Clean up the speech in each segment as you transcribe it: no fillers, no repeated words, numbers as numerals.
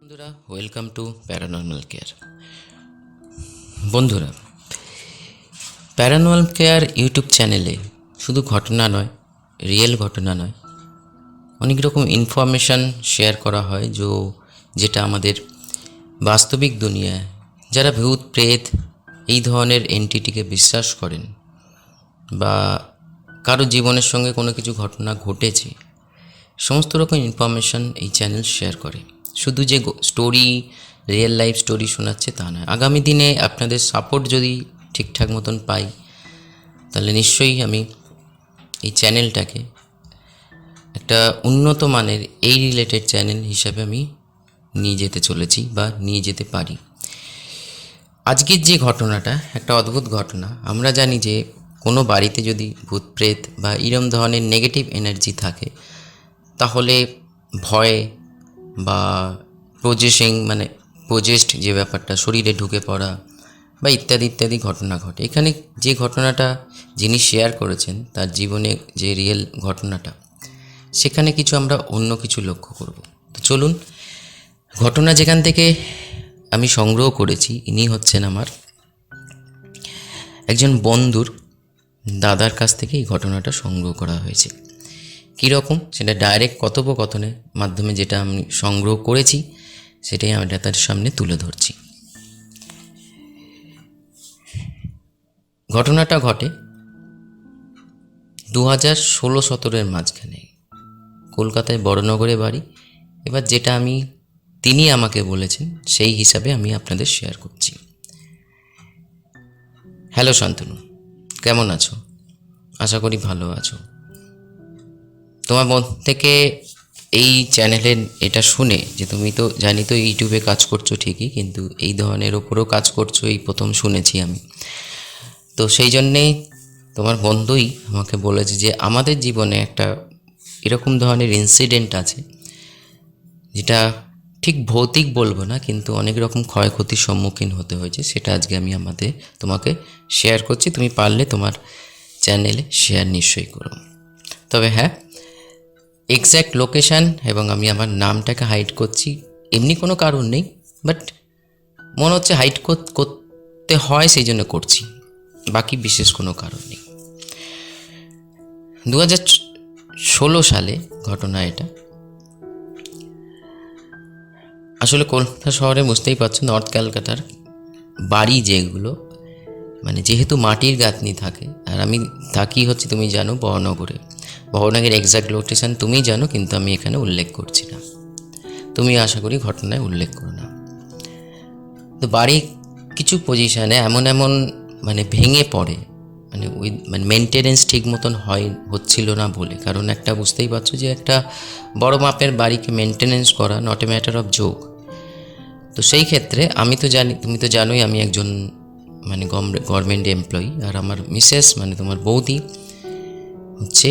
বন্ধুরা, welcome to paranormal care. বন্ধুরা, paranormal care YouTube চ্যানেলে শুধু ঘটনা নয়, রিয়েল ঘটনা নয়, অনেক রকম ইনফরমেশান শেয়ার করা হয় যেটা আমাদের বাস্তবিক দুনিয়ায় যারা ভূত প্রেত এই ধরনের এন্টিটিকে বিশ্বাস করেন বা কারো জীবনের সঙ্গে কোনো কিছু ঘটনা ঘটেছে, সমস্ত রকম ইনফরমেশান এই চ্যানেল শেয়ার করে। শুধু যে স্টোরি, রিয়েল লাইফ স্টোরি শোনাচ্ছে তা নয়। আগামী দিনে আপনাদের সাপোর্ট যদি ঠিকঠাক মতন পাই, তাহলে নিশ্চয়ই আমি এই চ্যানেলটাকে একটা উন্নত মানের এই রিলেটেড চ্যানেল হিসাবে আমি নিয়ে যেতে চলেছি বা নিয়ে যেতে পারি। আজকের যে ঘটনাটা একটা অদ্ভুত ঘটনা। আমরা জানি যে কোনো বাড়িতে যদি ভূত প্রেত বা এরম ধরনের নেগেটিভ এনার্জি থাকে, তাহলে ভয় বা পজেস্ট যে ব্যাপারটা, শরীরে ঢুকে পড়া বা ইত্যাদি ইত্যাদি ঘটনা ঘটে। এখানে যে ঘটনাটা যিনি শেয়ার করেছেন, তার জীবনে যে রিয়েল ঘটনাটা, সেখানে কিছু আমরা অন্য কিছু লক্ষ্য করব। তো চলুন, ঘটনা যেখান থেকে আমি সংগ্রহ করেছি, ইনি হচ্ছেন আমার একজন বন্ধুর দাদার কাছ থেকে এই ঘটনাটা সংগ্রহ করা হয়েছে। কীরকম সেটা ডাইরেক্ট কথোপকথনের মাধ্যমে যেটা আমি সংগ্রহ করেছি, সেটাই আমি তার সামনে তুলে ধরছি। ঘটনাটা ঘটে 2016-17 মাঝখানে, কলকাতায় বড়নগরে বাড়ি। এবার যেটা তিনি আমাকে বলেছেন সেই হিসাবে আমি আপনাদের শেয়ার করছি। হ্যালো শান্তনু, কেমন আছো? আশা করি ভালো আছো। তোমার মন থেকে এই চ্যানেলের এটা শুনে যে তুমি তো জানি তো ইউটিউবে কাজ করছো ঠিকই, কিন্তু এই ধরনের ওপরও কাজ করছো এই প্রথম শুনেছি আমি। তো সেই জন্যেই তোমার বন্ধুই আমাকে বলেছে যে আমাদের জীবনে একটা এরকম ধরনের ইনসিডেন্ট আছে, যেটা ঠিক ভৌতিক বলবো না, কিন্তু অনেক রকম ক্ষয়ক্ষতির সম্মুখীন হতে হয়েছে। সেটা আজকে আমি তোমাকে শেয়ার করছি। তুমি পারলে তোমার চ্যানেলে শেয়ার নিশ্চয়ই করো। তবে হ্যাঁ, এক্স্যাক্ট লোকেশান এবং আমি আমার নামটাকে হাইড করছি, এমনি কোনো কারণ নেই, বাট মনে হচ্ছে হাইড করতে হয়, সেই জন্য করছি, বাকি বিশেষ কোনো কারণ নেই। 2016 সালে ঘটনা এটা। আসলে কলকাতা শহরে বুঝতেই পারছো, নর্থ ক্যালকাটার বাড়ি যেগুলো, যেহেতু মাটির গাঁথনি থাকে, আর আমি থাকি হচ্ছে তুমি জানো বহনগরের এক্স্যাক্ট লোকেশান তুমি জানো, কিন্তু আমি এখানে উল্লেখ করছি না। তুমি আশা করি ঘটনায় উল্লেখ করো না। তো বাড়ি কিছু পজিশানে এমন ভেঙে পড়ে, ওই মেনটেনেন্স ঠিক মতন হচ্ছিল না বলে। কারণ একটা বুঝতেই পারছো যে একটা বড় মাপের বাড়িকে মেনটেনেন্স করা not a matter of joke. তো সেই ক্ষেত্রে আমি তো জানি, তুমি তো জানোই আমি একজন গভর্নমেন্ট এমপ্লয়ি, আর আমার মিসেস তোমার বৌদি হচ্ছে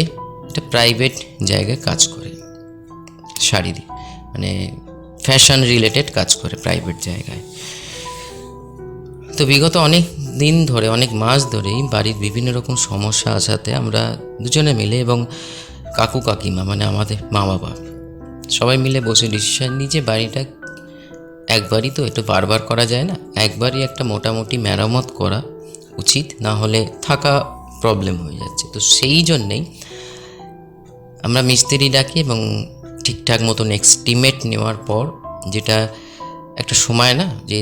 একটা প্রাইভেট জায়গায় কাজ করে, শাড়ি ফ্যাশন রিলেটেড কাজ করে প্রাইভেট জায়গায়। তো বিগত অনেক দিন ধরে, অনেক মাস ধরেই বাড়ির বিভিন্ন রকম সমস্যা আসাতে আমরা দুজনে মিলে এবং কাকু কাকিমা আমাদের মা বাবা সবাই মিলে বসে ডিসিশন নিই যে বাড়িটা একবারই তো, একটু বারবার করা যায় না, একবারই একটা মোটামুটি মেরামত করা উচিত, না হলে থাকা প্রবলেম হয়ে যাচ্ছে। তো সেই জন্যেই আমরা মিস্ত্রি ডাকি এবং ঠিকঠাক মতন এস্টিমেট নেওয়ার পর, যেটা একটা সময় না, যে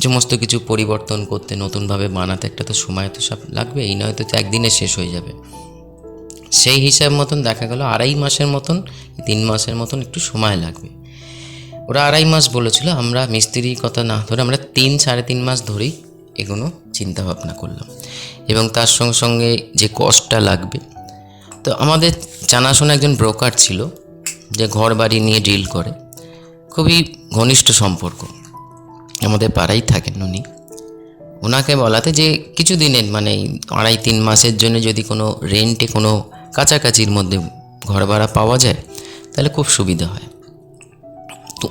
সমস্ত কিছু পরিবর্তন করতে, নতুনভাবে বানাতে একটা তো সময় তো সব লাগবে, এই নয় তো একদিনে শেষ হয়ে যাবে। সেই হিসাব মতন দেখা গেল 2.5 মাসের মতন, 3 মাসের মতন একটু সময় লাগবে। ওরা 2.5 মাস বলেছিল, আমরা মিস্ত্রির কথা না ধরে আমরা 3-3.5 মাস ধরেই এগুলো চিন্তাভাবনা করলাম, এবং তার সঙ্গে সঙ্গে যে কস্টটা লাগবে। তো আমাদের জানাশোনা একজন ব্রোকার ছিল, যে ঘর বাড়ি নিয়ে ডিল করে, খুবই ঘনিষ্ঠ সম্পর্ক, আমাদের পাড়াই থাকেন উনি। ওনাকে বলাতে যে কিছু দিনের 2.5-3 মাসের জন্য যদি কোনো রেন্টে কোনো কাছাকাছির মধ্যে ঘর ভাড়া পাওয়া যায়, তাহলে খুব সুবিধা হয়। তো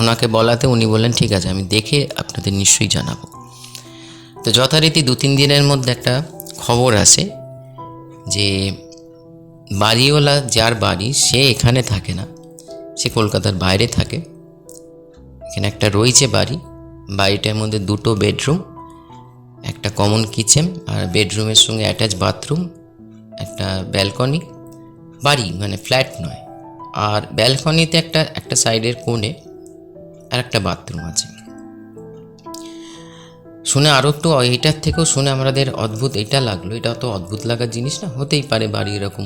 ওনাকে বলাতে উনি বললেন ঠিক আছে, আমি দেখে আপনাদের নিশ্চয়ই জানাবো। তো যথারীতি 2-3 দিনের মধ্যে একটা খবর আসে যে বাড়িওয়ালা, যার বাড়ি, সে এখানে থাকে না, সে কলকাতার বাইরে থাকে, এখানে একটা রয়েছে বাড়ি, বাড়িটার মধ্যে 2টো বেডরুম, একটা কমন কিচেন, আর বেডরুমের সঙ্গে অ্যাটাচ বাথরুম, একটা ব্যালকনি। বাড়ি মানে ফ্ল্যাট নয়। আর ব্যালকনিতে একটা সাইডের কোণে আর একটা বাথরুম আছে। শুনে আরও একটু এইটার থেকেও শুনে আমাদের অদ্ভুত এটা লাগলো। এটা তো অদ্ভুত লাগার জিনিস না, হতেই পারে বাড়ি এরকম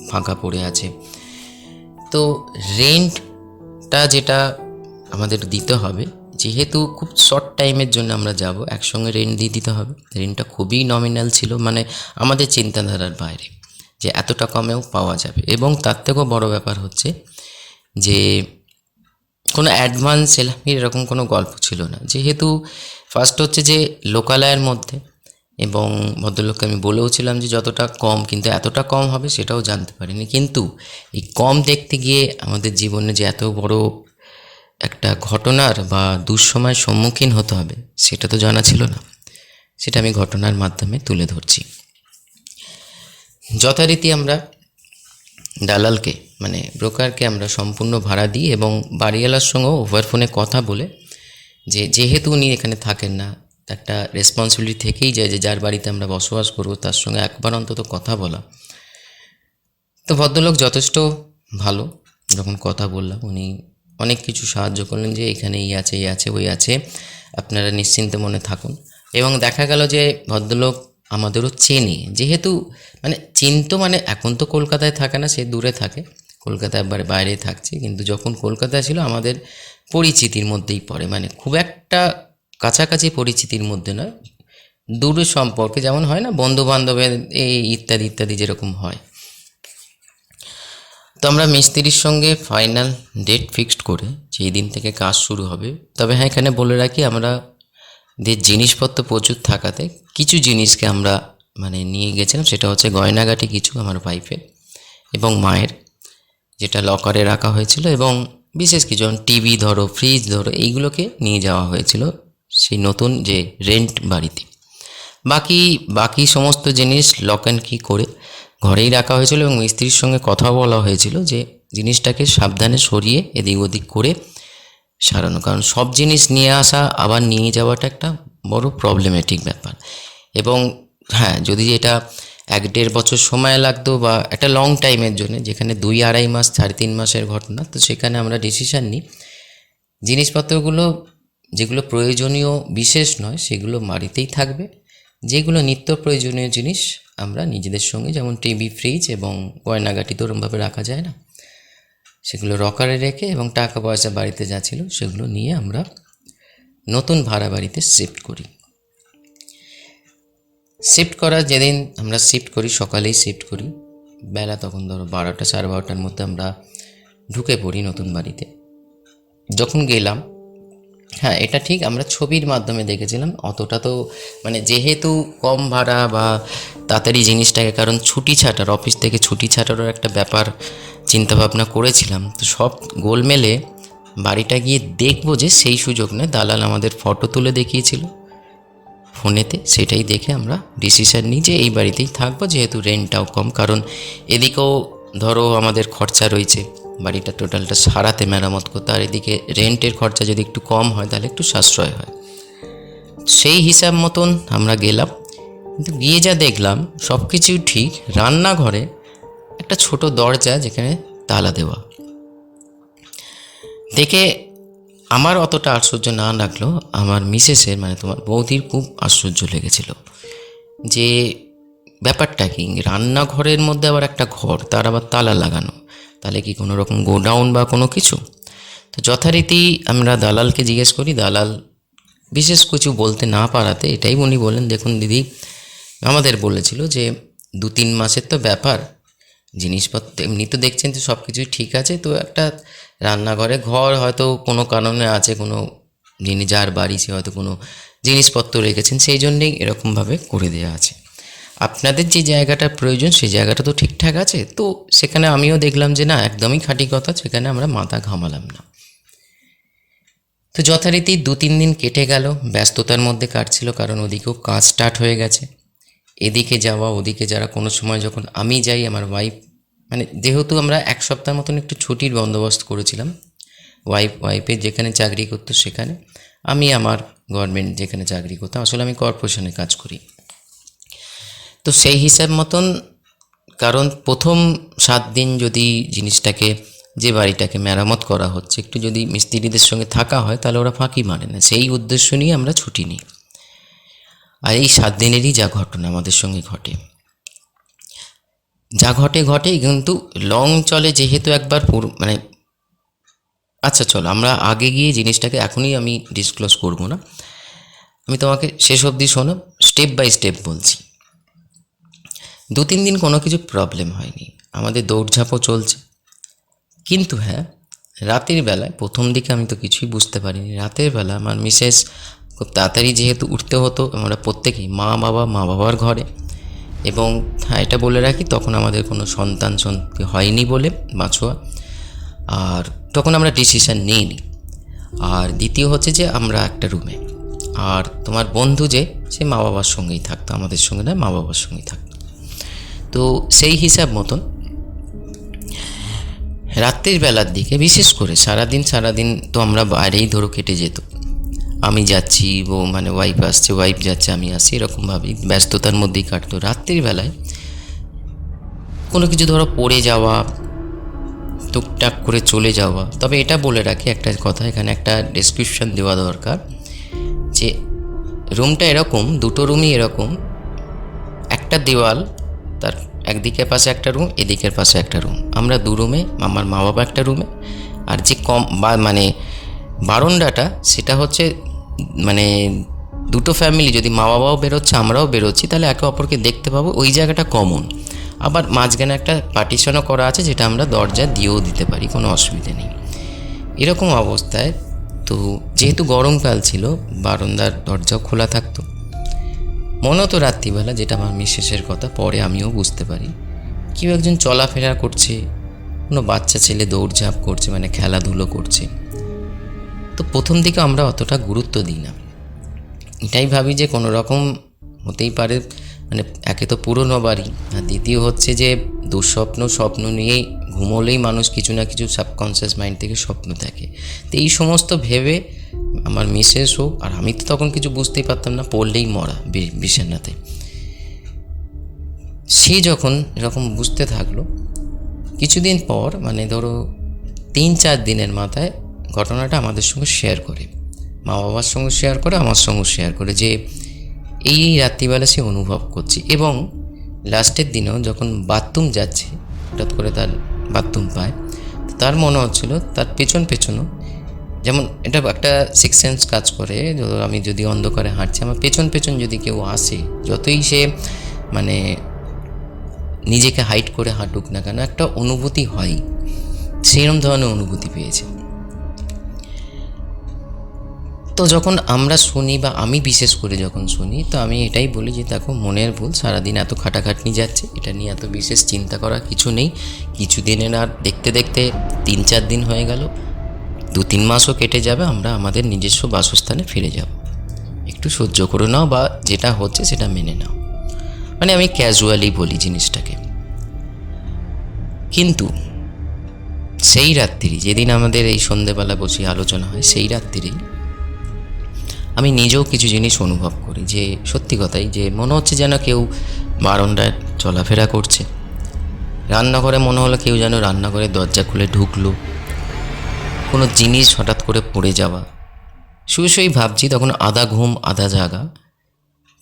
ফাঁকা পড়ে আছে। তো রেন্টটা যেটা আমাদের দিতে হবে, যেহেতু খুব শর্ট টাইমের জন্য আমরা যাব, একসঙ্গে রেন্ট দিয়ে দিতে হবে। রেন্টটা খুবই নমিনাল ছিল, মানে আমাদের চিন্তাধারার বাইরে যে এতটা কমেও পাওয়া যাবে। এবং তার থেকেও বড় ব্যাপার হচ্ছে যে কোনো অ্যাডভান্স সেলামির এরকম কোনো গল্প ছিল না। যেহেতু ফার্স্ট হচ্ছে যে লোকালয়ের মধ্যে, এবং ভদ্রলোককে আমি বলেওছিলাম যে যতটা কম, কিন্তু এতটা কম হবে সেটাও জানতে পারিনি। কিন্তু এই কম দেখতে গিয়ে আমাদের জীবনে যে এত বড় একটা ঘটনার বা দুঃসময়ের সম্মুখীন হতে হবে সেটা তো জানা ছিল না। সেটা আমি ঘটনার মাধ্যমে তুলে ধরছি। যথারীতি আমরা দালালকে মানে ব্রোকারকে আমরা সম্পূর্ণ ভাড়া দিই, এবং বাড়িওয়ালার সঙ্গেও ওভার ফোনে কথা বলে যেহেতু উনি এখানে থাকেন না, একটা রেসপন্সিবিলিটি থেকেই যায় যে যার বাড়িতে আমরা বসবাস করবো তার সঙ্গে একবার অন্তত কথা বলা। তো ভদ্রলোক যথেষ্ট ভালো। যখন কথা বললাম উনি অনেক কিছু সাহায্য করলেন, যে এখানে এই আছে এই আছে ওই আছে, আপনারা নিশ্চিন্তে মনে থাকুন। এবং দেখা গেল যে ভদ্রলোক আমাদেরও চেনে, যেহেতু মানে চিনতো, মানে এখন তো কলকাতায় থাকে না, সে দূরে থাকে, কলকাতায় বাইরে থাকছে, কিন্তু যখন কলকাতায় ছিল আমাদের পরিচিতির মধ্যেই পড়ে, মানে খুব একটা কাছাকাছি পরিচিতির মধ্যে নয়, দূরের সম্পর্কে যেমন হয় না বন্ধু বান্ধবের এই ইত্যাদি ইত্যাদি যেরকম হয়। তো আমরা মিস্ত্রির সঙ্গে ফাইনাল ডেট ফিক্সড করে যেই দিন থেকে কাজ শুরু হবে। তবে হ্যাঁ, এখানে বলে রাখি, আমরা জিনিসপত্র প্রচুর থাকাতে কিছু জিনিসকে আমরা মানে নিয়ে গেছিলাম। সেটা হচ্ছে গয়নাগাটি কিছু আমার ওয়াইফের এবং মায়ের, যেটা লকারে রাখা হয়েছিল, এবং বিশেষ কিছু যেমন টিভি ধরো, ফ্রিজ ধরো, এইগুলোকে নিয়ে যাওয়া হয়েছিল সেই নতুন যে রেন্ট বাড়িতে। বাকি সমস্ত জিনিস লক অ্যান্ড কি করে ঘরেই রাখা হয়েছিল, এবং মিস্ত্রির সঙ্গে কথা বলা হয়েছিল যে জিনিসটাকে সাবধানে সরিয়ে এদিক ওদিক করে সারানো, কারণ সব জিনিস নিয়ে আসা আবার নিয়ে যাওয়াটা একটা বড় প্রবলেমেটিক ব্যাপার। এবং হ্যাঁ, যদি এটা 1-1.5 বছর সময় লাগতো বা একটা লং টাইমের জন্য, যেখানে 2-2.5 মাস 3.5 মাসের ঘটনা, তো সেখানে আমরা ডিসিশান নিই জিনিসপত্রগুলো যেগুলো প্রয়োজনীয় বিশেষ নয় সেগুলো বাড়িতেই থাকবে, যেগুলো নিত্য প্রয়োজনীয় জিনিস আমরা নিজেদের সঙ্গে, যেমন টিভি, ফ্রিজ এবং গয়নাগাটি তো ওরমভাবে রাখা যায় না, সেগুলো রকারে রেখে, এবং টাকা পয়সা বাড়িতে যা ছিল সেগুলো নিয়ে আমরা নতুন ভাড়া বাড়িতে শিফট করি। শিফট করার যেদিন আমরা শিফট করি, সকালেই শিফট করি, বেলা তখন ধরো 12টা 12:30টার মধ্যে আমরা ঢুকে পড়ি নতুন বাড়িতে। যখন গেলাম, হ্যাঁ এটা ঠিক, আমরা ছবির মাধ্যমে দেখেছিলাম, অতটা তো মানে যেহেতু কম ভাড়া বা তাড়াতাড়ি জিনিসটাকে, কারণ ছুটি ছাটার, অফিস থেকে ছুটি ছাটারও একটা ব্যাপার চিন্তাভাবনা করেছিলাম, তো সব গোলমেলে বাড়িটা গিয়ে দেখবো যে সেই সুযোগ নেই। দালাল আমাদের ফটো তুলে দেখিয়েছিল ফোনেতে, সেটাই দেখে আমরা ডিসিশান নিই যে এই বাড়িতেই থাকবো, যেহেতু রেন্টটাও কম, কারণ এদিকেও ধরো আমাদের খরচা রয়েছে বাড়িটা টোটালটা সারাতে, মেরামত করতে, আর এদিকে রেন্টের খরচা যদি একটু কম হয় তাহলে একটু সাশ্রয় হয়। সেই হিসাব মতন আমরা গেলাম, কিন্তু গিয়ে যা দেখলাম সব কিছু ঠিক, রান্নাঘরে একটা ছোট দরজা যেখানে তালা দেওয়া, দেখে আমার অতটা আশ্চর্য না লাগলো, আমার মিসেসের মানে তোমার বৌদির খুব আশ্চর্য লেগেছিল যে ব্যাপারটা কি, রান্নাঘরের মধ্যে আবার একটা ঘর, তার আবার তালা লাগানো, তাহলে কি কোনো রকম গোডাউন বা কোনো কিছু? তো যথারীতি আমরা দালালকে জিজ্ঞেস করি, দালাল বিশেষ কিছু বলতে না পারাতে এটাই উনি বললেন, দেখুন দিদি, আমাদের বলেছিল যে 2-3 মাসের তো ব্যাপার, জিনিসপত্র এমনি তো দেখছেন তো সব কিছুই ঠিক আছে, তো একটা রান্নাঘরে ঘর হয়তো কোনো কারণে আছে, কোনো যিনি যার বাড়ি সে হয়তো কোনো জিনিসপত্র রেখেছেন, সেই জন্যেই এরকমভাবে করে দেওয়া আছে। আপনাদের যে জায়গাটা প্রয়োজন সেই জায়গাটা তো ঠিকঠাক আছে। তো সেখানে আমিও দেখলাম যে না, একদমই খাঁটি কথা, সেখানে আমরা মাথা ঘামালাম না। তো যথারীতি 2-3 দিন কেটে গেল, ব্যস্ততার মধ্যে কাটছিল, কারণ ওদিকেও কাজ স্টার্ট হয়ে গেছে, এদিকে যাওয়া ওদিকে যারা। কোনো সময় যখন আমি যাই, আমার ওয়াইফ মানে যেহেতু আমরা 1 সপ্তাহের মতন একটু ছুটির বন্দোবস্ত করেছিলাম, ওয়াইফে যেখানে চাকরি করতো সেখানে, আমি আমার গভর্নমেন্ট যেখানে চাকরি করতাম, আসলে আমি কর্পোরেশনে কাজ করি। তো সেই হিসাব মতন, কারণ প্রথম 7 দিন যদি জিনিসটাকে, যে বাড়িটাকে মেরামত করা হচ্ছে, একটু যদি মিস্ত্রিদের সঙ্গে থাকা হয় তাহলে ওরা ফাঁকি মারে না, সেই উদ্দেশ্য নিয়ে আমরা ছুটি নিই। আর এই 7 দিনেরই যা ঘটনা আমাদের সঙ্গে ঘটে, যা ঘটে কিন্তু লং চলে যেহেতু একবার মানে, আচ্ছা চলো আমরা আগে গিয়ে জিনিসটাকে এখনই আমি ডিসক্লোজ করব না, আমি তোমাকে শেষ অবধি শোনো, স্টেপ বাই স্টেপ বলছি। 2-3 দিন কোনো কিছু প্রবলেম হয়নি, আমাদের দৌড়ঝাঁপও চলছে। কিন্তু হ্যাঁ, রাতের বেলায় প্রথম দিকে আমি তো কিছুই বুঝতে পারিনি। রাতের বেলা আমার মিসেস খুব তাড়াতাড়ি যেহেতু উঠতে হতো, আমরা প্রত্যেকেই মা বাবার ঘরে, এবং হ্যাঁ এটা বলে রাখি, তখন আমাদের কোনো সন্তান হয়নি বলে বাঁচোয়া, আর তখন আমরা ডিসিশান নিইনি। আর দ্বিতীয় হচ্ছে যে আমরা একটা রুমে, আর তোমার বন্ধু যে সে মা বাবার সঙ্গেই থাকতো, আমাদের সঙ্গে নয়, মা বাবার সঙ্গেই থাকতো। তো সেই হিসাব মতন রাত্রির বেলার দিকে, বিশেষ করে সারাদিন তো আমরা বাইরেই ধরো কেটে যেত, আমি যাচ্ছি, মানে ওয়াইফ আসছে, ওয়াইফ যাচ্ছে, আমি আসছি, এরকমভাবেই ব্যস্ততার মধ্যেই কাটতো। রাত্রির বেলায় কোনো কিছু ধরো পড়ে যাওয়া, টুকটাক করে চলে যাওয়া। তবে এটা বলে রাখি একটা কথা, এখানে একটা ডেসক্রিপশন দেওয়া দরকার, যে রুমটা এরকম, দুটো রুমই এরকম, একটা দেওয়াল, তার একদিকের পাশে একটা রুম, এদিকের পাশে একটা রুম, আমরা 2 রুমে, আমার মা বাবা একটা রুমে। আর যে মানে বারান্দাটা, সেটা হচ্ছে মানে দুটো ফ্যামিলি, যদি মা বাবাও বেরোচ্ছে আমরাও বেরোচ্ছি, তাহলে একে অপরকে দেখতে পাবো, ওই জায়গাটা কমন। আবার মাঝখানে একটা পার্টিশনও করা আছে, যেটা আমরা দরজা দিয়েও দিতে পারি, কোনো অসুবিধে নেই। এরকম অবস্থায় তো যেহেতু গরমকাল ছিল, বারান্দার দরজাও খোলা থাকতো। মনে হতো রাত্রিবেলা, যেটা আমার মিসেসের কথা, পরে আমিও বুঝতে পারি, কেউ একজন চলাফেরা করছে, কোনো বাচ্চা ছেলে দৌড়ঝাঁপ করছে, মানে খেলাধুলো করছে। তো প্রথম দিকে আমরা অতটা গুরুত্ব দিই না, এটাই ভাবি যে কোনো রকম হতেই পারে, মানে একে তো পুরনো বাড়ি, আর দ্বিতীয় হচ্ছে যে স্বপ্ন নিয়েই ঘুমোলেই মানুষ কিছু না কিছু সাবকনসিয়াস মাইন্ড থেকে স্বপ্ন দেখে। তো এই সমস্ত ভেবে আমার মিসেস হোক, আর আমি তো তখন কিছু বুঝতেই পারতাম না, পড়লেই মরা বিছানাতে। সে যখন এরকম বুঝতে থাকলো, কিছুদিন পর, মানে ধরো 3-4 দিনের মাথায় ঘটনাটা আমাদের সঙ্গে শেয়ার করে, মা বাবার সঙ্গে শেয়ার করে, আমার সঙ্গে শেয়ার করে, যে এই রাত্রিবেলা সে অনুভব করছে। এবং লাস্টের দিনেও যখন বাথরুম যাচ্ছে, হঠাৎ করে তার বাথরুম পায়, তার মনে হচ্ছিল তার পেছনও, যেমন এটা একটা সিক্স সেন্স কাজ করে, আমি যদি অন্ধকারে হাঁটছি, আমার পেছন যদি কেউ আসে, যতই সে মানে নিজেকে হাইড করে হাঁটুক না কেন, একটা অনুভূতি হয়, সেরকম ধরনের অনুভূতি পেয়েছে। তো যখন আমরা শুনি, বা আমি বিশেষ করে যখন শুনি, তো আমি এটাই বলি যে দেখো, মনের ভুল, সারাদিন এত খাটাখাটনি যাচ্ছে, এটা নিয়ে এত বিশেষ চিন্তা করার কিছু নেই। কিছু দিনের, আর দেখতে দেখতে 3-4 দিন হয়ে গেল, 2-3 মাসও কেটে যাবে, আমরা আমাদের নিজস্ব বাসস্থানে ফিরে যাব। একটু সহ্য করে নাও, বা যেটা হচ্ছে সেটা মেনে নাও, মানে আমি ক্যাজুয়ালি বলি জিনিসটাকে। কিন্তু সেই রাত্রি, যেদিন আমাদের এই সন্ধেবেলা বসে আলোচনা হয়, সেই রাত্রিরেই আমি নিজেও কিছু জিনিস অনুভব করি, যে সত্যি কথাই, যে মনে হচ্ছে যেন কেউ বারান্দায় চলাফেরা করছে। রান্নাঘরে মনে হলো কেউ যেন রান্নাঘরে দরজা খুলে ঢুকলো, কোনো জিনিস হঠাৎ করে পড়ে যাওয়া। শুয়ে ভাবছি, তখন আধা ঘুম আধা জাগা,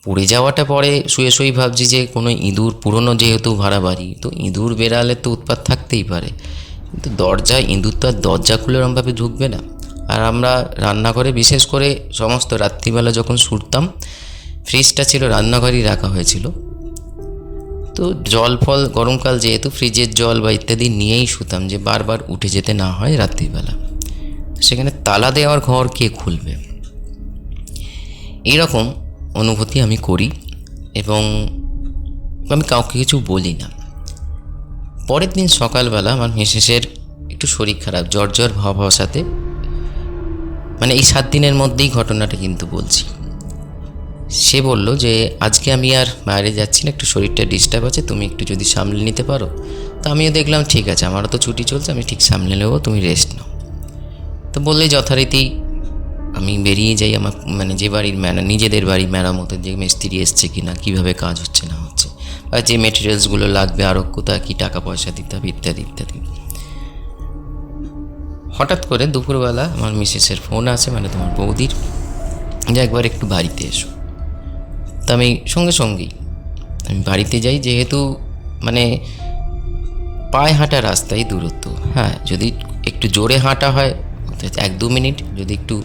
পড়ে যাওয়াটা পরে শুয়ে ভাবছি যে কোনো ইঁদুর, পুরনো যেহেতু ভাড়া বাড়ি, তো ইঁদুর বেড়ালে তো উৎপাত থাকতেই পারে, কিন্তু ইঁদুর তো আর দরজা খুলে ওরমভাবে ঢুকবে না। আর আমরা রান্নাঘরে, বিশেষ করে সমস্ত রাত্রিবেলা যখন শুতাম, ফ্রিজটা ছিল রান্নাঘরেই রাখা হয়েছিল, তো জল ফল, গরমকাল যেহেতু, ফ্রিজের জল বা ইত্যাদি নিয়েই শুতাম, যে বারবার উঠে যেতে না হয় রাত্রিবেলা। সেখানে তালা দেওয়ার ঘর কে খুলবে, এইরকম অনুভূতি আমি করি, এবং আমি কাউকে কিছু বলি না। পরের দিন সকালবেলা আমার মিসেসের একটু শরীর খারাপ, জ্বর ভাব সাথে, মানে এই 7 দিনের মধ্যেই ঘটনাটা কিন্তু বলছি। সে বলল যে আজকে আমি আর বাইরে যাচ্ছি না, একটু শরীরটা ডিস্টার্ব আছে, তুমি একটু যদি সামলে নিতে পারো। তো আমিও দেখলাম ঠিক আছে, আমারও তো ছুটি চলছে, আমি ঠিক সামলে নেবো, তুমি রেস্ট নাও। তো বললে যথারীতি আমি বেরিয়ে যাই আমার মানে যে বাড়ির নিজেদের বাড়ি মেরামতের যে মিস্ত্রি এসছে কি না, কীভাবে কাজ হচ্ছে না হচ্ছে, বা যে মেটেরিয়ালসগুলো লাগবে আরও কোথায় কী টাকা পয়সা দিতে হবে ইত্যাদি ইত্যাদি। হঠাৎ করে দুপুরবেলা আমার মিসেসের ফোন আসে, মানে তোমার বৌদির, যে একবার একটু বাড়িতে এসো। তা আমি সঙ্গে সঙ্গেই আমি বাড়িতে যাই, যেহেতু মানে পায়ে হাঁটা রাস্তায় দূরত্ব। হ্যাঁ, যদি একটু জোরে হাঁটা হয় 1-2 মিনিট, যদি একটু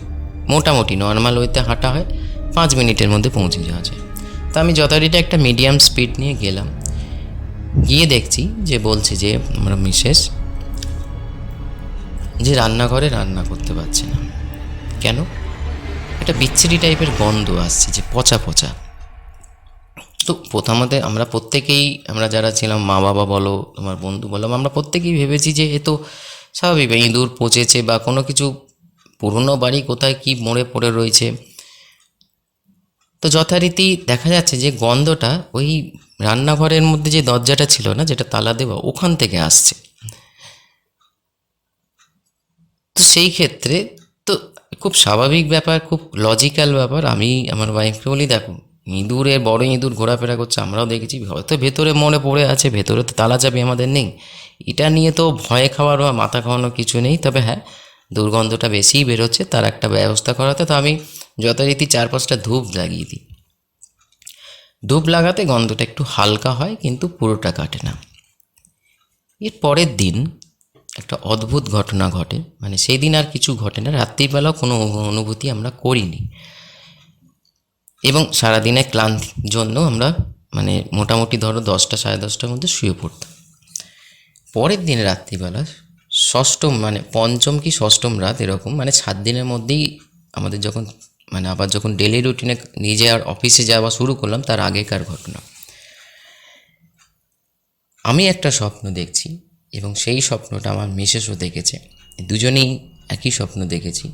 মোটামুটি নর্মাল ওয়েতে হাঁটা হয় 5 মিনিটের মধ্যে পৌঁছে যাওয়া যায়। তা আমি যথারীতি একটা মিডিয়াম স্পিড নিয়ে গেলাম, গিয়ে দেখছি যে বলছে যে আমার মিসেস যে রান্নাঘরে রান্না করতে পারছে না। কেন? একটা বিচ্ছিরি টাইপের গন্ধ আসছে, যে পচা পচা। তো প্রথমতে আমরা প্রত্যেকেই, আমরা যারা ছিলাম, মা বাবা বলো, আমার বন্ধু বলো, আমরা প্রত্যেকেই ভেবেছি যে এ তো স্বাভাবিক, ইঁদুর পচেছে বা কোনো কিছু, পুরনো বাড়ি কোথায় কি মরে পড়ে রয়েছে। তো যথারীতি দেখা যাচ্ছে যে গন্ধটা ওই রান্নাঘরের মধ্যে যে দরজাটা ছিল না, যেটা তালা দেওয়া, ওখান থেকে আসছে। তো সেই ক্ষেত্রে তো খুব স্বাভাবিক ব্যাপার, খুব লজিক্যাল ব্যাপার। আমি আমার ওয়াইফকে বলি, দেখো ইঁদুরের বড় ইঁদুর ঘোরাফেরা করছে, আমরাও দেখেছি, হয়তো ভেতরে মনে পড়ে আছে, ভেতরে তো তালা চাবি আমাদের নেই। এটা নিয়ে তো ভয়ে খাওয়ার বা মাথা খাওয়ানোর কিছু নেই। তবে হ্যাঁ, দুর্গন্ধটা বেশিই বেরোচ্ছে, তার একটা ব্যবস্থা করাতে। তো আমি যথারীতি 4-5টা ধূপ লাগিয়ে দিই। ধূপ লাগাতে গন্ধটা একটু হালকা হয়, কিন্তু পুরোটা কাটে না। এর পরের দিন একটা অদ্ভুত ঘটনা ঘটে, মানে সেই দিন আর কিছু ঘটে না, রাত্রিবেলাও কোনো অনুভূতি আমরা করিনি, এবং সারাদিনে ক্লান্তির জন্য আমরা মানে মোটামুটি ধরো 10টা 10:30টার মধ্যে শুয়ে পড়তাম। পরের দিন রাত্রিবেলা ষষ্ঠম মানে পঞ্চম কি ষষ্ঠম রাত এরকম, মানে 7 দিনের মধ্যেই আমাদের যখন মানে আবার যখন ডেলি রুটিনে নিজে আর অফিসে যাওয়া শুরু করলাম, তার আগেকার ঘটনা। আমি একটা স্বপ্ন দেখছি, এবং সেই স্বপ্নটা আমার মিসেসও দেখেছে। দুজনেই একই স্বপ্ন দেখেছি।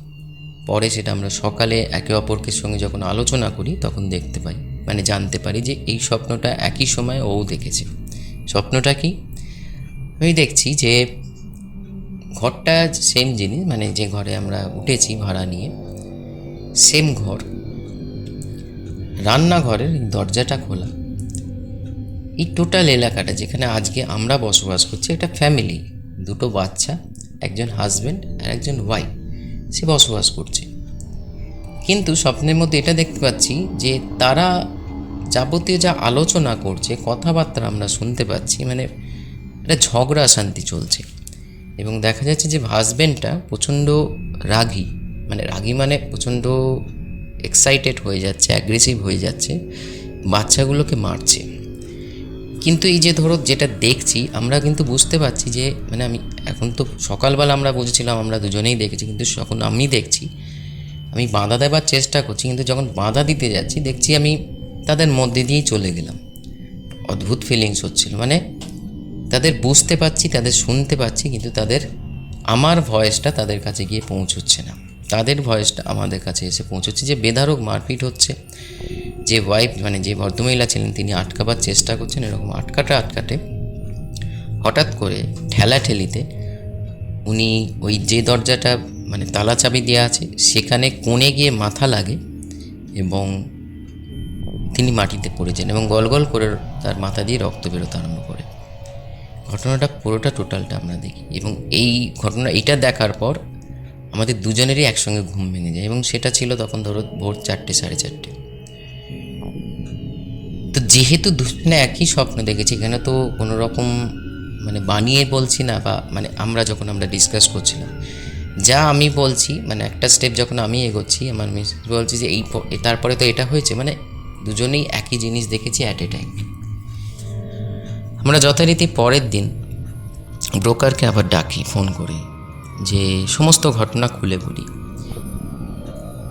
পরে সেটা আমরা সকালে একে অপরকে সঙ্গে যখন আলোচনা করি তখন দেখতে পাই, মানে জানতে পারি যে এই স্বপ্নটা একই সময় ও দেখেছে। স্বপ্নটা কি? আমি দেখছি যে ঘরটা সেম জিনিস, মানে যে ঘরে আমরা উঠেছি ভাড়া নিয়ে, সেম ঘর, রান্নাঘরের দরজাটা খোলা। এই টোটাল এলাকাটা যেখানে আজকে আমরা বসবাস করছি, একটা ফ্যামিলি, 2টো বাচ্চা, একজন হাজব্যান্ড আর একজন ওয়াইফ, সে বসবাস করছে। কিন্তু স্বপ্নের মধ্যে এটা দেখতে পাচ্ছি যে তারা যাবতীয় যা আলোচনা করছে, কথাবার্তা আমরা শুনতে পাচ্ছি, মানে একটা ঝগড়া শান্তি চলছে। এবং দেখা যাচ্ছে যে হাজব্যান্ডটা প্রচণ্ড রাগী, মানে প্রচণ্ড এক্সাইটেড হয়ে যাচ্ছে, অ্যাগ্রেসিভ হয়ে যাচ্ছে, বাচ্চাগুলোকে মারছে। কিন্তু এই যে ধরো যেটা দেখছি, আমরা কিন্তু বুঝতে পারছি যে মানে আমি এখন তো সকালবেলা আমরা বুঝেছিলাম, আমরা দুজনেই দেখেছি, কিন্তু যখন আমি দেখছি, আমি বাধা দেবার চেষ্টা করছি, কিন্তু যখন বাধা দিতে যাচ্ছি দেখছি আমি তাদের মধ্যে দিয়েই চলে গেলাম। অদ্ভুত ফিলিংস হচ্ছিল, মানে তাদের বুঝতে পারছি, তাদের শুনতে পাচ্ছি, কিন্তু তাদের আমার ভয়েসটা তাদের কাছে গিয়ে পৌঁছচ্ছে না, তাদের ভয়েসটা আমাদের কাছে এসে পৌঁছচ্ছে। যে বেধারক মারপিট হচ্ছে, যে ওয়াইফ মানে যে ভদ্রমহিলা ছিলেন তিনি আটকাবার চেষ্টা করছেন, এরকম আটকাতে হঠাৎ করে ঠেলাঠেলিতে উনি ওই যে দরজাটা মানে তালা চাবি দেওয়া আছে সেখানে কোণে গিয়ে মাথা লাগে, এবং তিনি মাটিতে পড়েছেন, এবং গলগল করে তার মাথা দিয়ে রক্ত বেরোতে আরম্ভ করে। ঘটনাটা পুরোটা টোটালটা আমরা দেখি, এবং এই ঘটনা এটা দেখার পর আমাদের দুজনেরই একসঙ্গে ঘুম ভেঙে যায়, এবং সেটা ছিল তখন ধরো ভোর 4টে 4:30। তো যেহেতু দুজনে একই স্বপ্ন দেখেছি, এখানে তো কোনো রকম মানে বানিয়ে বলছি না, বা মানে আমরা ডিসকাস করছিলাম, যা আমি বলছি, মানে একটা স্টেপ যখন আমি এগোচ্ছি, আমার মিস বলছি যে তারপরে তো এটা হয়েছে, মানে দুজনেই একই জিনিস দেখেছি অ্যাট এ টাইম। আমরা যথারীতি পরের দিন ব্রোকারকে আবার ডাকি ফোন করে, যে সমস্ত ঘটনা খুলে বলি।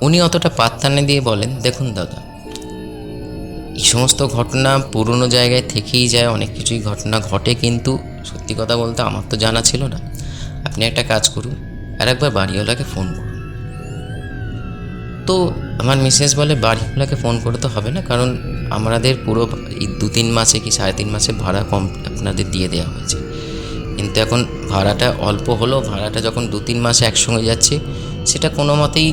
উনি অতটা পাত্তা না দিয়ে বলেন, দেখুন দাদা, এই সমস্ত ঘটনা পুরনো জায়গায় থেকেই যায়, অনেক কিছুই ঘটনা ঘটে, কিন্তু সত্যি কথা বলতে আমার তো জানা ছিল না। আপনি একটা কাজ করুন, আর একবার বাড়িওয়ালাকে ফোন করুন। তো আমার মিসেস বলে, বাড়িওয়ালাকে ফোন করে তো হবে না, কারণ আমাদের পুরো এই 2-3 মাসে কি 3.5 মাসে ভাড়া কম আপনাদের দিয়ে দেওয়া হয়েছে, কিন্তু এখন ভাড়াটা অল্প হলেও ভাড়াটা যখন 2-3 মাসে একসঙ্গে যাচ্ছে, সেটা কোনো মতেই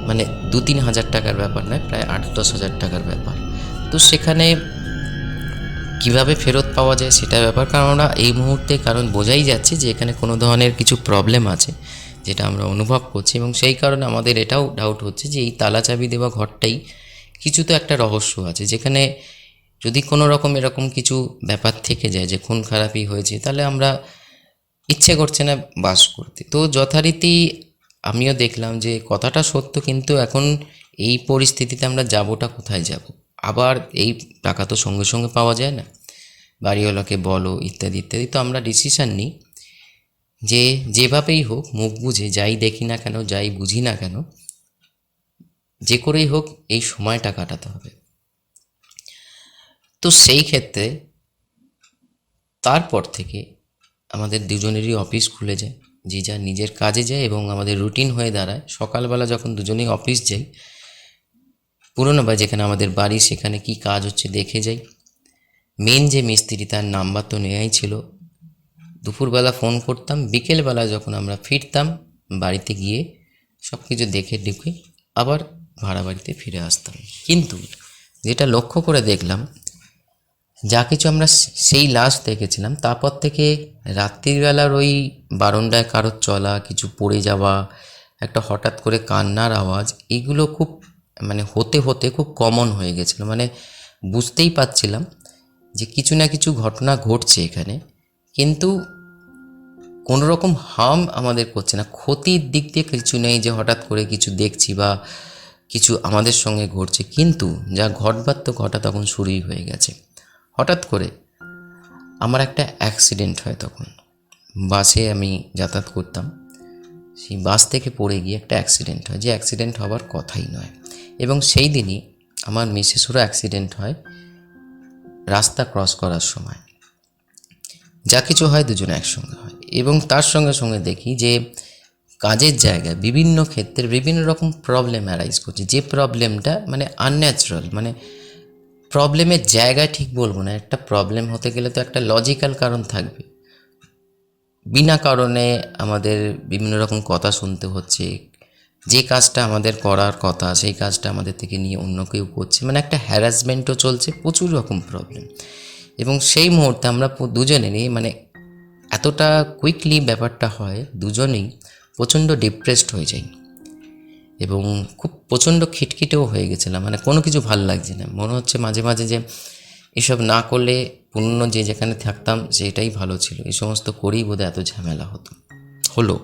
মানে 2-3 হাজার টাকার ব্যাপার নয়, প্রায় 8-10 হাজার টাকার ব্যাপার। তো সেখানে কিভাবে ফেরত পাওয়া যায় সেটা ব্যাপার, কারণ আমরা এই মুহূর্তে কারণ বোঝাই যাচ্ছে যে এখানে কোনো ধরনের কিছু প্রবলেম আছে যেটা আমরা অনুভব করছি, এবং সেই কারণে আমাদের এটাও ডাউট হচ্ছে যে এই তালা চাবি দেওয়া ঘরটাই কিছু তো একটা রহস্য আছে, যেখানে যদি কোনো রকম এরকম কিছু ব্যাপার থেকে যায় যে খুন খারাপি হয়েছে, তাহলে আমরা ইচ্ছে করছে না বাস করতে। তো যথারীতি আমিও দেখলাম যে কথাটা সত্য, কিন্তু এখন এই পরিস্থিতিতে আমরা যাবোটা কোথায় যাব? আবার এই টাকা তো সঙ্গে সঙ্গে পাওয়া যায় না, বাড়িওয়ালাকে বলো ইত্যাদি ইত্যাদি। তো আমরা ডিসিশান নিই যে যেভাবেই হোক মুখ বুঝে, যাই দেখি না কেন, যাই বুঝি না কেন, যে করেই হোক এই সময়টা কাটাতে হবে। তো সেই ক্ষেত্রে তারপর থেকে আমাদের দুজনেরই অফিস খুলে যায়, যে যা নিজের কাজে যায়, এবং আমাদের রুটিন হয়ে দাঁড়ায় সকালবেলা যখন দুজনেই অফিস যাই, পুরোনো বা যেখানে আমাদের বাড়ি সেখানে কি কাজ হচ্ছে দেখে যাই। মেন যে মিস্ত্রি তার নাম্বার তো নেওয়াই ছিল, দুপুরবেলা ফোন করতাম, বিকেলবেলা যখন আমরা ফিরতাম বাড়িতে গিয়ে সব কিছু দেখে ঢুকে আবার ভাড়া বাড়িতে ফিরে আসতাম। কিন্তু যেটা লক্ষ্য করে দেখলাম, যা কিছু আমরা সেই লাস্ট দেখেছিলাম, তারপর থেকে রাত্রিবেলার ওই বারান্দায় কারোর চলা, কিছু পড়ে যাওয়া, একটা হঠাৎ করে কান্নার আওয়াজ, এগুলো খুব মানে হতে হতে খুব কমন হয়ে গেছিলো। মানে বুঝতেই পারছিলাম যে কিছু না কিছু ঘটনা ঘটছে এখানে, কিন্তু কোনো রকম হার্ম আমাদের করছে না, ক্ষতির দিক দিয়ে কিছু নেই যে হঠাৎ করে কিছু দেখছি বা কিছু আমাদের সঙ্গে ঘটছে। কিন্তু যা ঘটবার তো ঘটা তখন শুরুই হয়ে গেছে। হঠাৎ করে আমার একটা অ্যাক্সিডেন্ট হয়, তখন বাসে আমি যাতায়াত করতাম, সেই বাস থেকে পড়ে গিয়ে একটা অ্যাক্সিডেন্ট হয়, যে অ্যাক্সিডেন্ট হবার কথাই নয়। এবং সেই দিনই আমার মিসেসেরও অ্যাক্সিডেন্ট হয় রাস্তা ক্রস করার সময়। যা কিছু হয় দুজনে একসঙ্গে হয়, এবং তার সঙ্গে সঙ্গে দেখি যে কাজের জায়গায় বিভিন্ন ক্ষেত্রে বিভিন্ন রকম প্রবলেম অ্যারাইজ করছে, যে প্রবলেমটা মানে আনন্যাচারাল। মানে প্রবলেমের জায়গায় ঠিক বলবো না, একটা প্রবলেম হতে গেলে তো একটা লজিক্যাল কারণ থাকবে। বিনা কারণে আমাদের বিভিন্ন রকম কথা শুনতে হচ্ছে, যে কাজটা আমাদের করার কথা সেই কাজটা আমাদের থেকে নিয়ে অন্য কেউ করছে, মানে একটা হ্যারাসমেন্টও চলছে, প্রচুর রকম প্রবলেম। এবং সেই মুহূর্তে আমরা দুজনেরই মানে এতটা কুইকলি ব্যাপারটা হয়, দুজনেই প্রচণ্ড ডিপ্রেসড হয়ে যাই, এবং খুব প্রচণ্ড খিটখিটেও হয়ে গেছিলাম। মানে কোনো কিছু ভাল লাগছে না, মনে হচ্ছে মাঝে মাঝে যে এসব না করলে পুরনো যে যেখানে থাকতাম সেটাই ভালো ছিল, এই সমস্ত করেই বোধহয় এত ঝামেলা হলো।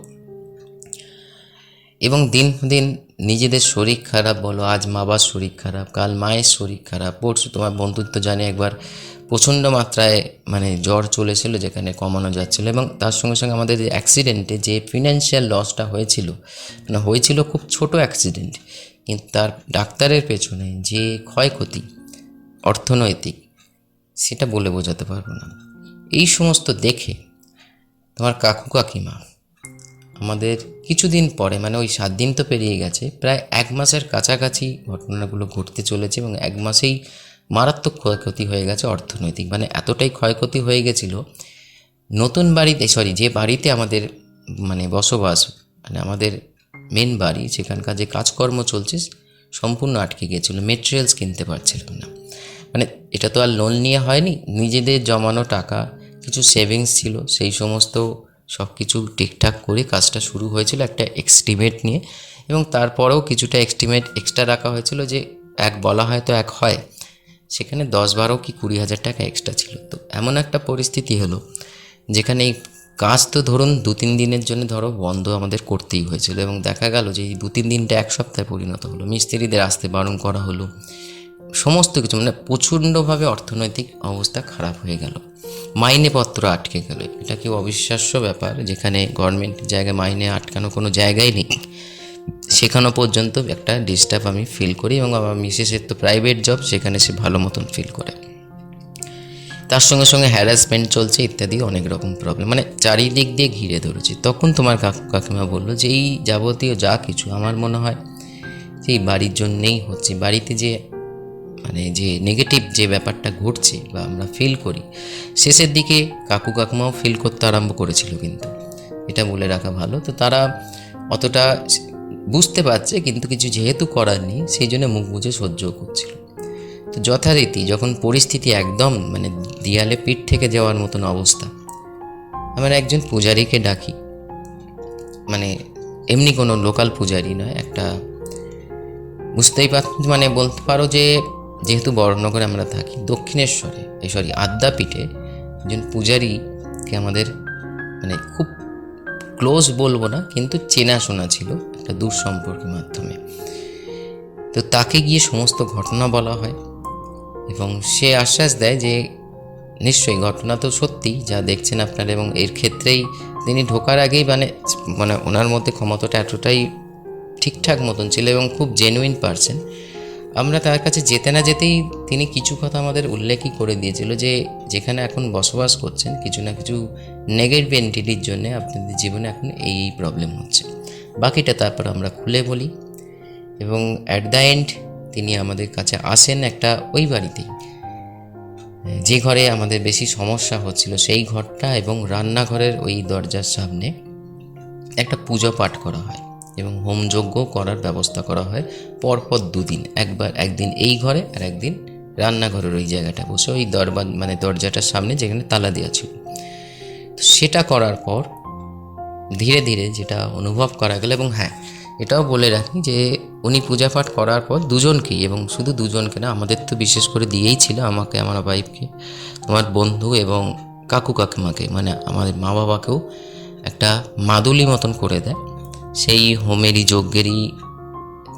এবং দিন দিন নিজেদের শরীর খারাপ বলো, আজ বাবার শরীর খারাপ, কাল মায়ের শরীর খারাপ, পরশু তোমার বন্ধুত্ব জানে একবার প্রচণ্ড মাত্রায় মানে জ্বর চলেছিল, যেখানে কমানো যাচ্ছিল। এবং তার সঙ্গে সঙ্গে আমাদের যে অ্যাক্সিডেন্টে যে ফিনান্সিয়াল লসটা হয়েছিল, মানে হয়েছিল খুব ছোট অ্যাক্সিডেন্ট, কিন্তু তার ডাক্তারের পেছনে যে ক্ষয়ক্ষতি অর্থনৈতিক, সেটা বলে বোঝাতে পারবো না। এই সমস্ত দেখে তোমার কাকু কাকিমা আমাদের কিছুদিন পরে, মানে ওই 7 দিন তো পেরিয়ে গেছে, প্রায় 1 মাসের কাছাকাছি ঘটনাগুলো ঘটতে চলেছে, এবং 1 মাসেই মারাত্মক ক্ষয়ক্ষতি হয়ে গেছে অর্থনৈতিক। মানে এতটাই ক্ষয়ক্ষতি হয়ে গেছিল, নতুন বাড়িতে যে বাড়িতে আমাদের মানে বসবাস, মানে আমাদের মেন বাড়ি, সেখানকার যে কাজকর্ম চলছে সম্পূর্ণ আটকে গিয়েছিলো, মেটেরিয়ালস কিনতে পারছিলাম না। মানে এটা তো আর লোন নিয়ে হয়নি, নিজেদের জমানো টাকা, কিছু সেভিংস ছিল, সেই সমস্ত সব কিছু ঠিকঠাক করে কাজটা শুরু হয়েছিল একটা এস্টিমেট নিয়ে। এবং তারপরেও কিছুটা এস্টিমেট এক্সট্রা রাখা হয়েছিল, যে এক বলা হয় তো এক হয়, সেখানে 10-12 কি 20 হাজার টাকা এক্সট্রা ছিল। তো এমন একটা পরিস্থিতি হলো যেখানে এই কাজ তো ধরুন 2-3 দিনের জন্য ধরো বন্ধ আমাদের করতেই হয়েছিল, এবং দেখা গেল যে এই 2-3 দিনটা 1 সপ্তাহে পরিণত হলো, মিস্ত্রিদের আসতে বারণ করা হলো, সমস্ত কিছু মানে প্রচণ্ডভাবে অর্থনৈতিক অবস্থা খারাপ হয়ে গেল, মাইনেপত্র আটকে গেল। এটা কি অবিশ্বাস্য ব্যাপার, যেখানে গভর্নমেন্ট জায়গায় মাইনে আটকানো কোনো জায়গায় নেই, সেখানেও পর্যন্ত একটা ডিস্টার্ব আমি ফিল করি। এবং আমার মিসেসের তো প্রাইভেট জব, সেখানে সে ভালো মতন ফিল করে, তার সঙ্গে সঙ্গে হ্যারাসমেন্ট চলছে ইত্যাদি অনেক রকম প্রবলেম, মানে চারিদিক দিয়ে ঘিরে ধরেছে। তখন তোমার কাকু কাকিমা বললো যে এই যাবতীয় যা কিছু আমার মনে হয় যে এই বাড়ির জন্যেই হচ্ছে, বাড়িতে যে মানে যে নেগেটিভ যে ব্যাপারটা ঘটছে বা আমরা ফিল করি, শেষের দিকে কাকু কাকিমাও ফিল করতে আরম্ভ করেছিল, কিন্তু এটা বলে রাখা ভালো। তো তারা অতটা বুঝতে পারছে, কিন্তু কিছু যেহেতু করার নেই সেই জন্য মুখ বুজে সহ্যও করছিল। তো যথারীতি যখন পরিস্থিতি একদম মানে দেয়ালে পিঠ থেকে যাওয়ার মতন অবস্থা, আমরা একজন পূজারীকে ডাকি, মানে এমনি কোনো লোকাল পূজারি নয়, একটা বুঝতেই পার মানে বলতে পারো যে যেহেতু বড়নগরে আমরা থাকি, দক্ষিণেশ্বরে আদ্যাপীঠে একজন পূজারীকে আমাদের মানে খুব ক্লোজ বলবো না, কিন্তু চেনাশোনা ছিল একটা দূর সম্পর্কের মাধ্যমে। তো তাকে গিয়ে সমস্ত ঘটনা বলা হয় এবং সে আশ্বাস দেয় যে নিশ্চয়ই ঘটনা তো সত্যি যা দেখছেন আপনারা, এবং এর ক্ষেত্রেই তিনি ঢোকার আগেই মানে মানে ওনার মধ্যে ক্ষমতাটা এতটাই ঠিকঠাক মতন ছিল এবং খুব জেনুইন পারসন। আমরা তার কাছে যেতে না যেতেই তিনি কিছু কথা আমাদের উল্লেখই করে দিয়েছিল যে যেখানে এখন বসবাস করছেন কিছু না কিছু নেগেটিভ এন্টিটির জন্য আপনাদের জীবনে এখন এই প্রবলেম হচ্ছে। বাকিটা তারপর আমরা খুলে বলি এবং অ্যাট দ্য এন্ড তিনি আমাদের কাছে আসেন একটা ওই বাড়িতেই যে ঘরে আমাদের বেশি সমস্যা হচ্ছিল সেই ঘরটা, এবং রান্নাঘরের ওই দরজার সামনে একটা পুজো পাঠ করা হয় এবং হোমযজ্ঞ করার ব্যবস্থা করা হয় পরপর 2 দিন, একদিন এই ঘরে আর একদিন রান্নাঘরের ওই জায়গাটা বসে ওই দরজাটার সামনে যেখানে তালা দেওয়া ছিল। তো সেটা করার পর ধীরে ধীরে যেটা অনুভব করা গেল, এবং হ্যাঁ এটাও বলে রাখি যে উনি পূজা পাঠ করার পর দুজনকেই, এবং শুধু দুজনকে না, আমাদের তো বিশেষ করে দিয়েই ছিল, আমাকে, আমার ওয়াইফকে, আমার বন্ধু এবং কাকু কাকিমাকে, মানে আমাদের মা বাবাকেও একটা মাদুলি মতন করে দেয় সেই হোমেরই যজ্ঞেরই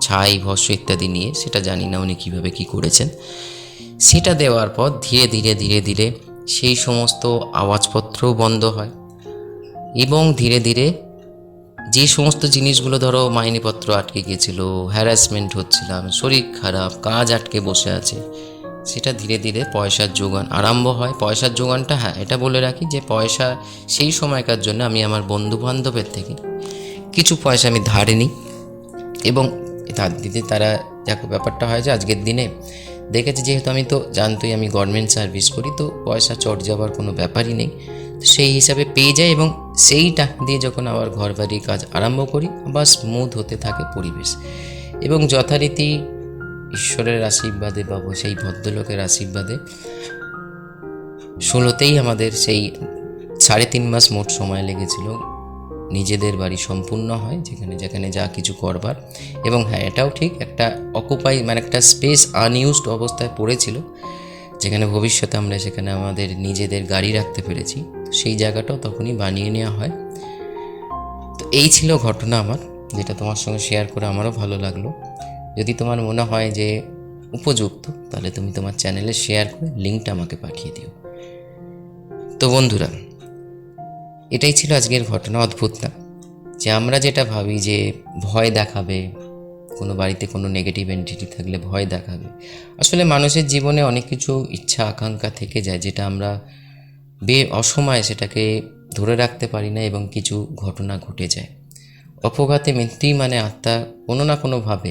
ছাই ভস্য ইত্যাদি নিয়ে। সেটা জানি না উনি কীভাবে কী করেছেন। সেটা দেওয়ার পর ধীরে ধীরে ধীরে ধীরে সেই সমস্ত আওয়াজপত্রও বন্ধ হয় এবং ধীরে ধীরে যে সমস্ত জিনিসগুলো ধরো মাইনেপত্র আটকে গিয়েছিল, হ্যারাসমেন্ট হচ্ছিলাম, শরীর খারাপ, কাজ আটকে বসে আছে, সেটা ধীরে ধীরে পয়সার যোগান আরম্ভ হয়। পয়সার যোগানটা, হ্যাঁ এটা বলে রাখি যে পয়সা সেই সময়কার জন্য আমি আমার বন্ধু বান্ধবের থেকে কিছু পয়সা আমি ধারে নিই এবং ধার দিতে তারা দেখো ব্যাপারটা হয় যে আজকের দিনে দেখেছি, যেহেতু আমি তো জানতোই আমি গভর্নমেন্ট সার্ভিস করি, তো পয়সা চট যাবার কোনো ব্যাপারই নেই, সেই হিসাবে পেয়ে যায় এবং সেই টাকা দিয়ে যখন আবার ঘর বাড়ির কাজ আরম্ভ করি আবার স্মুথ হতে থাকে পরিবেশ। এবং যথারীতি ঈশ্বরের আশীর্বাদে বা সেই ভদ্রলোকের আশীর্বাদে 16তেই আমাদের সেই 3.5 মাস মোট সময় লেগেছিল নিজেদের বাড়ি সম্পূর্ণ হয়, যেখানে যেখানে যা কিছু করবার। এবং হ্যাঁ এটাও ঠিক, একটা অকুপাই মানে একটা স্পেস আনইউজড অবস্থায় পড়েছিল, যেখানে ভবিষ্যতে আমরা সেখানে আমাদের নিজেদের গাড়ি রাখতে পেরেছি, সেই জায়গাটাও তখনই বানিয়ে নেওয়া হয়। তো এই ছিল ঘটনা আমার, যেটা তোমার সঙ্গে শেয়ার করে আমারও ভালো লাগলো। যদি তোমার মনে হয় যে উপযুক্ত, তাহলে তুমি তোমার চ্যানেলে শেয়ার করে লিঙ্কটা আমাকে পাঠিয়ে দিও। তো বন্ধুরা, এটাই ছিল আজকের ঘটনা। অদ্ভুত না যে আমরা যেটা ভাবি যে ভয় দেখাবে, কোনো বাড়িতে কোনো নেগেটিভ এন্টিটি থাকলে ভয় দেখাবে, আসলে মানুষের জীবনে অনেক কিছু ইচ্ছা আকাঙ্ক্ষা থেকে যায় যেটা আমরা অসময়ে সেটাকে ধরে রাখতে পারি না এবং কিছু ঘটনা ঘটে যায়। অপঘাতে মৃত্যুই মানে আত্মা কোনো না কোনোভাবে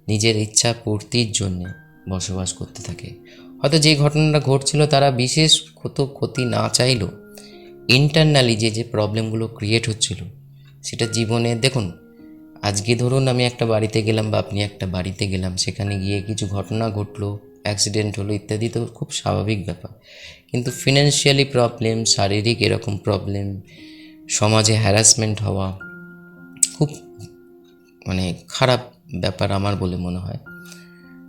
নিজের ইচ্ছা পূর্তির জন্য বসবাস করতে থাকে। হয়তো যে ঘটনাটা ঘটছিল তারা বিশেষ ক্ষতি না চাইলেও ইন্টারনালি যে প্রবলেমগুলো ক্রিয়েট হচ্ছিল সেটা জীবনে দেখুন, আজকে ধরুন আমি একটা বাড়িতে গেলাম বা আপনি একটা বাড়িতে গেলাম, সেখানে গিয়ে কিছু ঘটনা ঘটলো, অ্যাক্সিডেন্ট হলো ইত্যাদি, তো খুব স্বাভাবিক ব্যাপার। কিন্তু ফিনান্সিয়ালি প্রবলেম, শারীরিক এরকম প্রবলেম, সমাজে হ্যারাসমেন্ট হওয়া খুব মানে খারাপ ব্যাপার আমার বলে মনে হয়।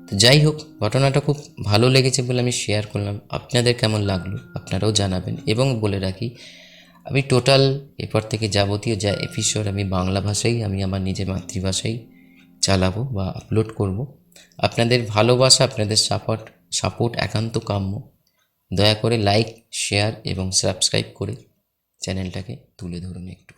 তো যাই হোক, ঘটনাটা খুব ভালো লেগেছে বলে আমি শেয়ার করলাম। আপনাদের কেমন লাগলো আপনারাও জানাবেন। এবং বলে রাখি, আমি টোটাল এরপর থেকে যাবতীয় যা এপিসোড আমি বাংলা ভাষায়, আমি আমার নিজের মাতৃভাষায় চালাবো বা আপলোড করব। আপনাদের ভালোবাসা, আপনাদের সাপোর্ট একান্ত কাম্য। দয়া করে লাইক, শেয়ার এবং সাবস্ক্রাইব করে চ্যানেলটাকে তুলে ধরুন একটু।